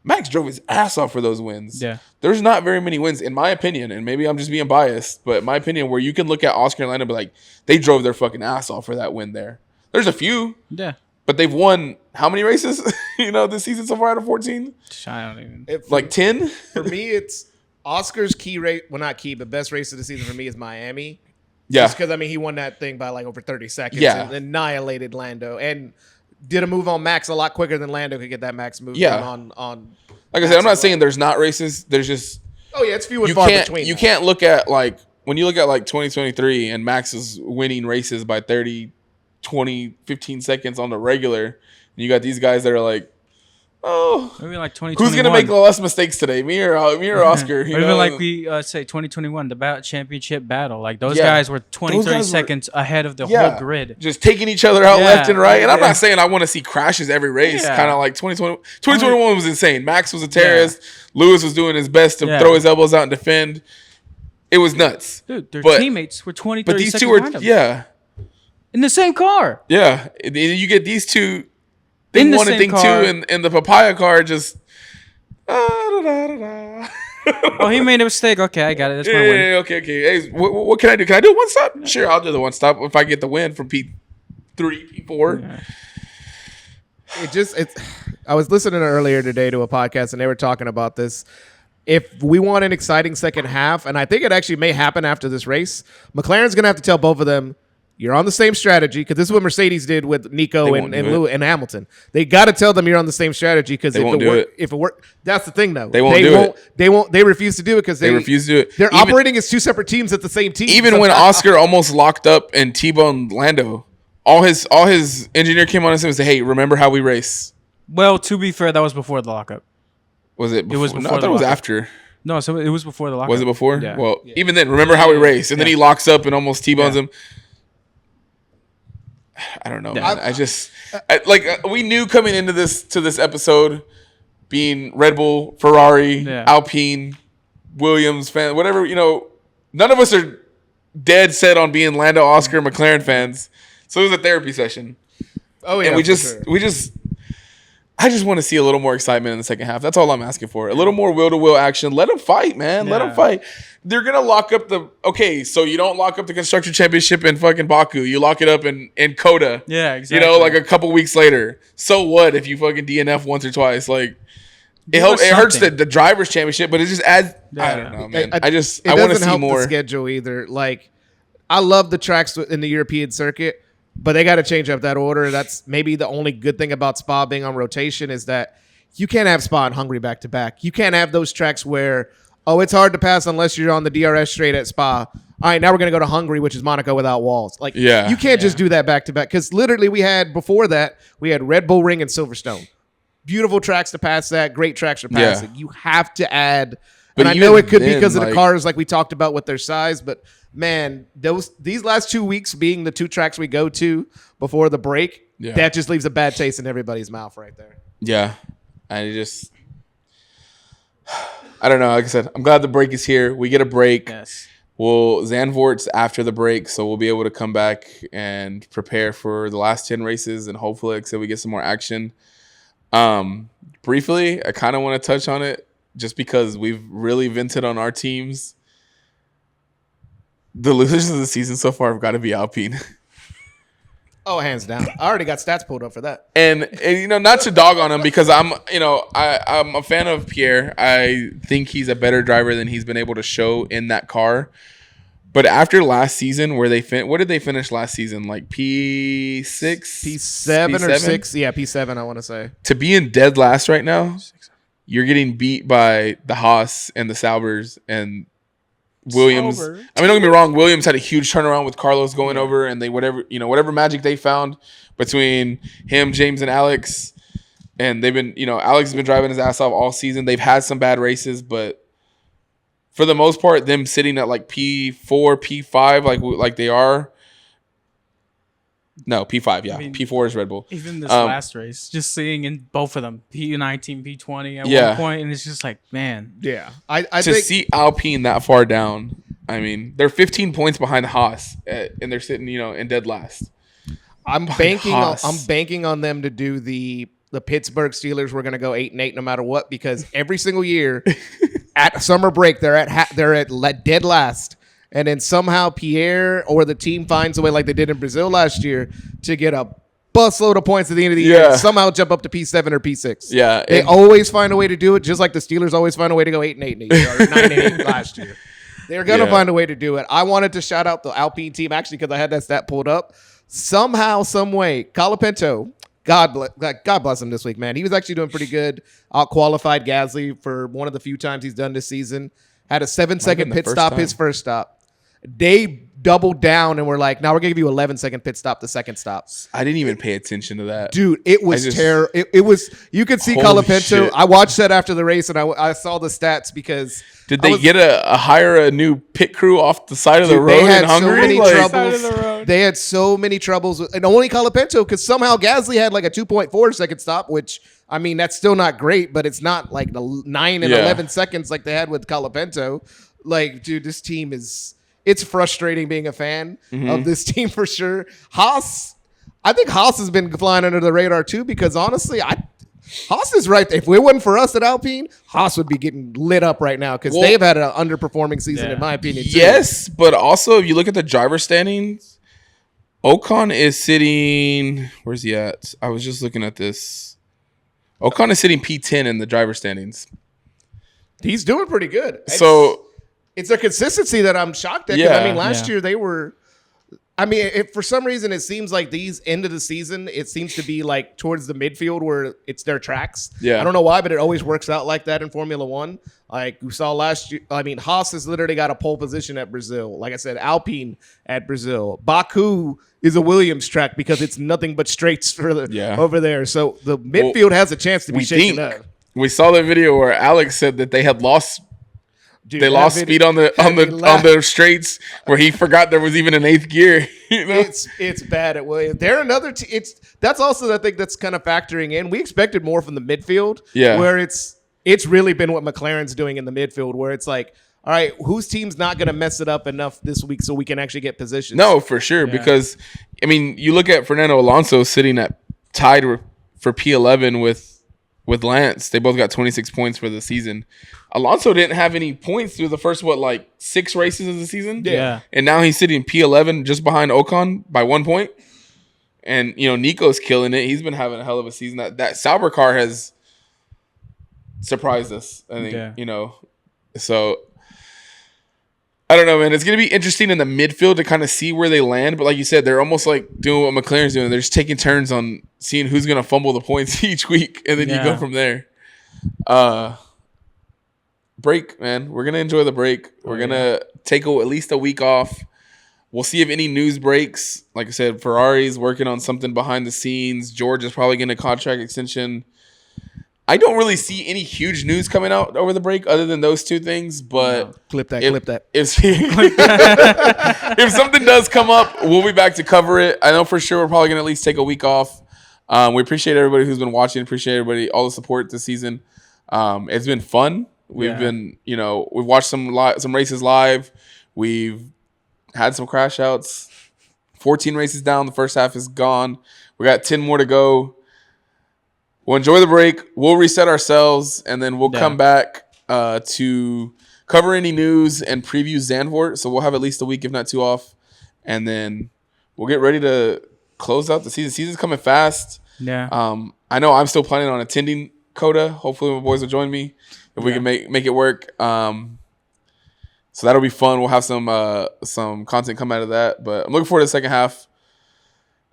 [SPEAKER 2] Max drove his ass off for those wins.
[SPEAKER 1] Yeah.
[SPEAKER 2] There's not very many wins, in my opinion, and maybe I'm just being biased, but in my opinion, where you can look at Oscar and Lando and be like, they drove their fucking ass off for that win there. There's a few.
[SPEAKER 1] Yeah.
[SPEAKER 2] But they've won how many races, this season so far out of 14?
[SPEAKER 1] I don't even.
[SPEAKER 2] Like 10?
[SPEAKER 3] For me, it's Oscar's key race. Well, not key, but best race of the season for me is Miami.
[SPEAKER 2] Yeah.
[SPEAKER 3] Just because, he won that thing by like over 30 seconds
[SPEAKER 2] Yeah.
[SPEAKER 3] and annihilated Lando. And did a move on Max a lot quicker than Lando could get that Max move on.
[SPEAKER 2] Like I said, I'm not saying there's not races. There's just...
[SPEAKER 3] Oh, yeah, it's few and far between.
[SPEAKER 2] You can't look at, like... When you look at, like, 2023 and Max is winning races by 30, 20, 15 seconds on the regular, and you got these guys that are like, oh...
[SPEAKER 1] Maybe like 2021.
[SPEAKER 2] Who's going to make less mistakes today? Me or Oscar?
[SPEAKER 1] Or even like we say 2021, the championship battle. Like those guys were 20, 30 seconds ahead of the whole grid.
[SPEAKER 2] Just taking each other out left and right. And I'm not saying I want to see crashes every race. Kind of like 2021 was insane. Max was a terrorist. Lewis was doing his best to throw his elbows out and defend. It was nuts.
[SPEAKER 1] Dude, their teammates were 20, 30
[SPEAKER 2] but these
[SPEAKER 1] seconds
[SPEAKER 2] two were,
[SPEAKER 1] behind them. In the same car.
[SPEAKER 2] Yeah. You get these two... Thing one and thing two, and the papaya car just.
[SPEAKER 1] Oh, he made a mistake. Okay, I got it. That's my win.
[SPEAKER 2] Yeah, okay. Hey, what can I do? Can I do a one stop? Yeah. Sure, I'll do the one stop if I get the win from P3, P4.
[SPEAKER 3] Yeah. I was listening earlier today to a podcast, and they were talking about this. If we want an exciting second half, and I think it actually may happen after this race, McLaren's going to have to tell both of them, you're on the same strategy, because this is what Mercedes did with Nico and Lewis and Hamilton. They got to tell them you're on the same strategy, because if it work, that's the thing though. They won't. They refuse to do it because they
[SPEAKER 2] refuse to do it.
[SPEAKER 3] They're operating as two separate teams at the same team.
[SPEAKER 2] Even when Oscar almost locked up and T-boned Lando, all his engineer came on and said, "Hey, remember how we race?"
[SPEAKER 1] Well, to be fair, that was before the lockup.
[SPEAKER 2] Was it? Before?
[SPEAKER 1] It was before.
[SPEAKER 2] No, I thought it was after.
[SPEAKER 1] No, so it was before the lockup.
[SPEAKER 2] Was it before?
[SPEAKER 1] Yeah.
[SPEAKER 2] Well, even then, remember how we race, and then he locks up and almost T-bones him. I don't know, man. We knew coming into this episode, being Red Bull, Ferrari, Alpine, Williams fan, whatever, none of us are dead set on being Lando, Oscar, McLaren fans. So it was a therapy session. Oh yeah, and I just want to see a little more excitement in the second half. That's all I'm asking for. A little more wheel-to-wheel action. Let them fight, man. Let them fight. They're going to lock up so you don't lock up the Constructor Championship in fucking Baku. You lock it up in Coda.
[SPEAKER 1] Yeah, exactly.
[SPEAKER 2] Like a couple weeks later. So what if you fucking DNF once or twice? Like, it hurts the Drivers' Championship, but it just adds... I don't know, man. I want to see more.
[SPEAKER 3] It doesn't help the schedule either. Like, I love the tracks in the European circuit, but they got to change up that order. That's maybe the only good thing about Spa being on rotation is that you can't have Spa and Hungary back to back. You can't have those tracks where, it's hard to pass unless you're on the DRS straight at Spa. All right, now we're going to go to Hungary, which is Monaco without walls. Like, you can't just do that back to back, because literally we had Red Bull Ring and Silverstone. Beautiful tracks to pass that. Great tracks to pass it. You have to add. And I know it could be because of the cars, like we talked about with their size, but man, these last 2 weeks being the two tracks we go to before the break, that just leaves a bad taste in everybody's mouth right there.
[SPEAKER 2] Yeah. I don't know. Like I said, I'm glad the break is here. We get a break.
[SPEAKER 1] Yes.
[SPEAKER 2] Zandvoort's after the break, so we'll be able to come back and prepare for the last 10 races, and hopefully, like I said, we get some more action. Briefly, I kind of want to touch on it just because we've really vented on our teams. The losers of the season so far have got to be Alpine.
[SPEAKER 3] Oh, hands down. I already got stats pulled up for that.
[SPEAKER 2] And not to dog on him, because I'm a fan of Pierre. I think he's a better driver than he's been able to show in that car. But after last season, where what did they finish last season? Like P6?
[SPEAKER 3] P7 or 6? Yeah, P7, I want to say.
[SPEAKER 2] To be in dead last right now, you're getting beat by the Haas and the Saubers and Williams. Sauber. I mean, don't get me wrong. Williams had a huge turnaround with Carlos going over, and they whatever magic they found between him, James, and Alex, and they've been Alex has been driving his ass off all season. They've had some bad races, but for the most part, them sitting at like P4, P5, like they are. No, P5, yeah. I mean, P4 is Red Bull.
[SPEAKER 1] Even this last race, just seeing in both of them, P19, P20 at one point, and it's just like, man.
[SPEAKER 3] Yeah.
[SPEAKER 2] I think see Alpine that far down, I mean, they're 15 points behind Haas, and they're sitting, in dead last.
[SPEAKER 3] I'm banking on them to do the the Pittsburgh Steelers were going to go 8-8 no matter what, because every single year at summer break they're at dead last, and then somehow Pierre or the team finds a way, like they did in Brazil last year, to get a busload of points at the end of the year and somehow jump up to P7 or P6.
[SPEAKER 2] Yeah,
[SPEAKER 3] they always find a way to do it, just like the Steelers always find a way to go 8-8 or 9-8 last year. They're gonna find a way to do it. I wanted to shout out the Alpine team actually because I had that stat pulled up. Somehow, some way, Colapinto, God bless him this week, man. He was actually doing pretty good. Out-qualified Gasly for one of the few times he's done this season. Had a 7-second pit stop his first stop. They doubled down and were like, now we're going to give you 11-second pit stop the second stop.
[SPEAKER 2] I didn't even pay attention to that.
[SPEAKER 3] Dude, it was terrible. It was, you could see Colapinto. I watched that after the race and I saw the stats because...
[SPEAKER 2] Did they hire a new pit crew off the side of the road in Hungary?
[SPEAKER 3] They had so many troubles. And only Colapinto, because somehow Gasly had like a 2.4 second stop, which, I mean, that's still not great, but it's not like the 9 and 11 seconds like they had with Colapinto. Like, dude, this team is... It's frustrating being a fan of this team for sure. I think Haas has been flying under the radar too, because honestly, Haas is right there. If it wasn't for us at Alpine, Haas would be getting lit up right now because they've had an underperforming season, in my opinion. Too.
[SPEAKER 2] Yes, but also if you look at the driver standings, Ocon is sitting. Where's he at? I was just looking at this. Ocon is sitting P10 in the driver standings.
[SPEAKER 3] He's doing pretty good. It's a consistency that I'm shocked at. I mean, last year they were. I mean, for some reason, it seems like these end of the season, it seems to be like towards the midfield where it's their tracks. Yeah. I don't know why, but it always works out like that in Formula One. Like we saw last year. I mean, Haas has literally got a pole position at Brazil. Like I said, Alpine at Brazil. Baku is a Williams track because it's nothing but straights over there. So the midfield has a chance to be shaken up.
[SPEAKER 2] We saw the video where Alex said that they had lost. Dude, they lost speed on the straights where he forgot there was even an 8th gear. You know?
[SPEAKER 3] It's bad at Williams. They're another. That's also I think that's kind of factoring in. We expected more from the midfield. Yeah, where it's really been what McLaren's doing in the midfield, where it's like, all right, whose team's not going to mess it up enough this week so we can actually get positions?
[SPEAKER 2] No, for sure. Yeah. Because I mean, you look at Fernando Alonso sitting at tied for P11 with Lance. They both got 26 points for the season. Alonso didn't have any points through the first 6 races of the season. Yeah. And now he's sitting P11 just behind Ocon by 1 point. And Nico's killing it. He's been having a hell of a season. That Sauber car has surprised us, I think. So I don't know, man. It's going to be interesting in the midfield to kind of see where they land. But like you said, they're almost like doing what McLaren's doing. They're just taking turns on seeing who's going to fumble the points each week. And then you go from there. Break, man. We're going to enjoy the break. We're going to take at least a week off. We'll see if any news breaks. Like I said, Ferrari's working on something behind the scenes. George is probably getting a contract extension. I don't really see any huge news coming out over the break other than those two things, but
[SPEAKER 3] clip that.
[SPEAKER 2] If something does come up, we'll be back to cover it. I know for sure we're probably going to at least take a week off. We appreciate everybody who's been watching. Appreciate everybody, all the support this season. It's been fun. We've been, we've watched some races live. We've had some crash outs. 14 races down. The first half is gone. We got 10 more to go. We'll enjoy the break. We'll reset ourselves, and then we'll come back to cover any news and preview Zandvoort. So we'll have at least a week, if not 2, off. And then we'll get ready to close out the season. Season's coming fast. Yeah. I know I'm still planning on attending COTA. Hopefully my boys will join me if we can make it work. So that'll be fun. We'll have some content come out of that. But I'm looking forward to the second half.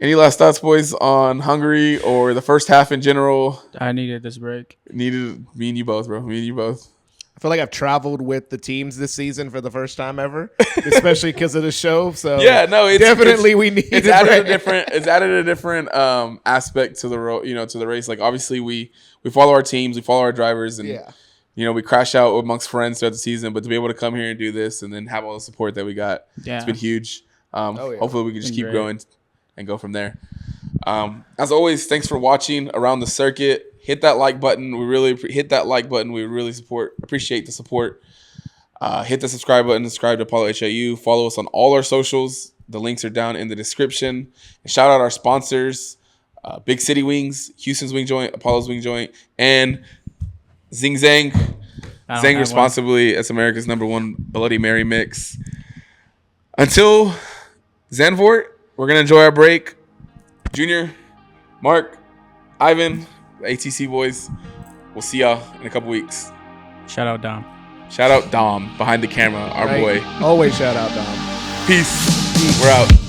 [SPEAKER 2] Any last thoughts, boys, on Hungary or the first half in general?
[SPEAKER 1] I needed this break.
[SPEAKER 2] Me and you both, bro. Me and you both.
[SPEAKER 3] I feel like I've traveled with the teams this season for the first time ever, especially because of the show. So we need. It's added a different aspect to the race. Like obviously we follow our teams, we follow our drivers, and we crash out amongst friends throughout the season. But to be able to come here and do this and then have all the support that we got, it's been huge. Hopefully we can just keep growing and go from there. As always, thanks for watching Around the Circuit. Hit that like button. We really appreciate the support. Hit the subscribe button. Subscribe to Apollo HIU. Follow us on all our socials. The links are down in the description. And shout out our sponsors.
[SPEAKER 2] Big City Wings, Houston's Wing Joint, Apollo's Wing Joint, and Zing Zang. Zang responsibly. It's America's #1 Bloody Mary mix. Until Zandvoort, we're going to enjoy our break. Junior, Mark, Ivan, the ATC boys, we'll see y'all in a couple weeks.
[SPEAKER 1] Shout out Dom.
[SPEAKER 2] Shout out Dom behind the camera, our boy.
[SPEAKER 3] Always shout out Dom.
[SPEAKER 2] Peace. We're out.